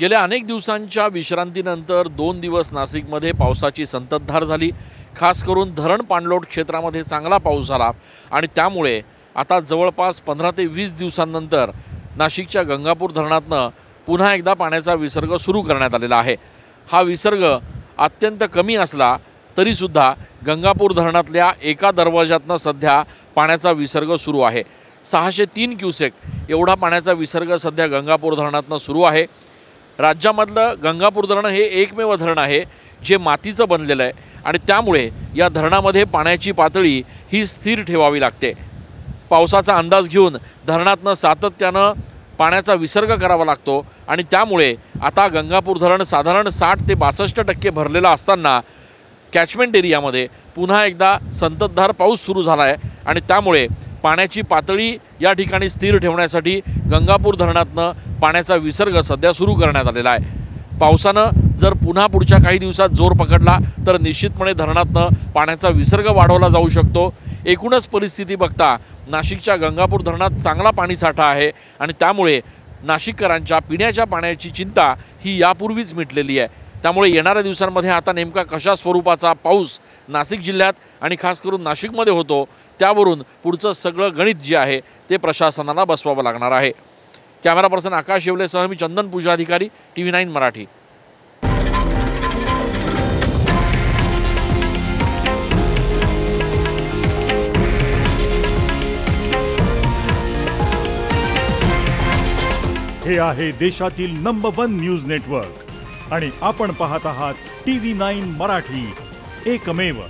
गेल्या अनेक दिवसांच्या विश्रांतीनंतर 2 दिवस नाशिकमध्ये पावसाची संततधार झाली। खास करून धरण पाणलोट क्षेत्रामध्ये चांगला पाऊस झाला आणि त्यामुळे आता जवळपास 15 ते 20 दिवसांनंतर नाशिकच्या गंगापूर धरणातनं पुन्हा एकदा पाण्याचा विसर्ग सुरू करण्यात आलेला आहे। हा विसर्ग अत्यंत कमी असला तरी सुद्धा गंगापूर धरणातल्या एका दरवाजातनं सध्या पाण्याचा विसर्ग सुरू आहे। 603 क्युसेक एवढा पाण्याचा विसर्ग सध्या गंगापूर धरणातनं सुरू आहे। राज्यामधलं गंगापूर धरण हे एकमेव धरण आहे जे मातीचं बनलेलं आहे आणि त्यामुळे या धरणामध्ये पाण्याची पातळी ही स्थिर ठेवावी लागते। पावसाचा अंदाज घेऊन धरणातनं सातत्यानं पाण्याचा विसर्ग करावा लागतो आणि त्यामुळे आता गंगापूर धरण साधारण 60 ते 62% भरलेलं असताना कॅचमेंट एरियामध्ये पुन्हा एकदा संततधार पाऊस सुरू झाला आहे आणि त्यामुळे पाण्याची पातळी या ठिकाणी स्थिर ठेवण्यासाठी गंगापूर धरणातनं पाण्याचा विसर्ग सध्या सुरू करण्यात आलेला आहे। पावसानं जर पुन्हा पुढच्या काही दिवसात जोर पकडला तर निश्चितपणे धरणातनं पाण्याचा विसर्ग वाढवला जाऊ शकतो। एकूणच परिस्थिती बघता नाशिकच्या गंगापूर धरणात चांगला पाणीसाठा आहे आणि त्यामुळे नाशिककरांच्या पिण्याच्या पाण्याची चिंता ही यापूर्वीच मिटलेली आहे। त्यामुळे येणाऱ्या दिवसांमध्ये आता नेमका कशा स्वरूपाचा पाऊस नाशिक जिल्ह्यात आणि खास करून नाशिकमध्ये होतो त्यावरून पुढचं सगळं गणित जे आहे ते प्रशासनाला बसवावं लागणार आहे। कॅमेरा पर्सन आकाश येवलेसह मी चंदन पूजा अधिकारी TV9 मराठी। हे आहे देशातील नंबर 1 न्यूज नेटवर्क आणि आपण पाहत आहात TV9 मराठी, एकमेव।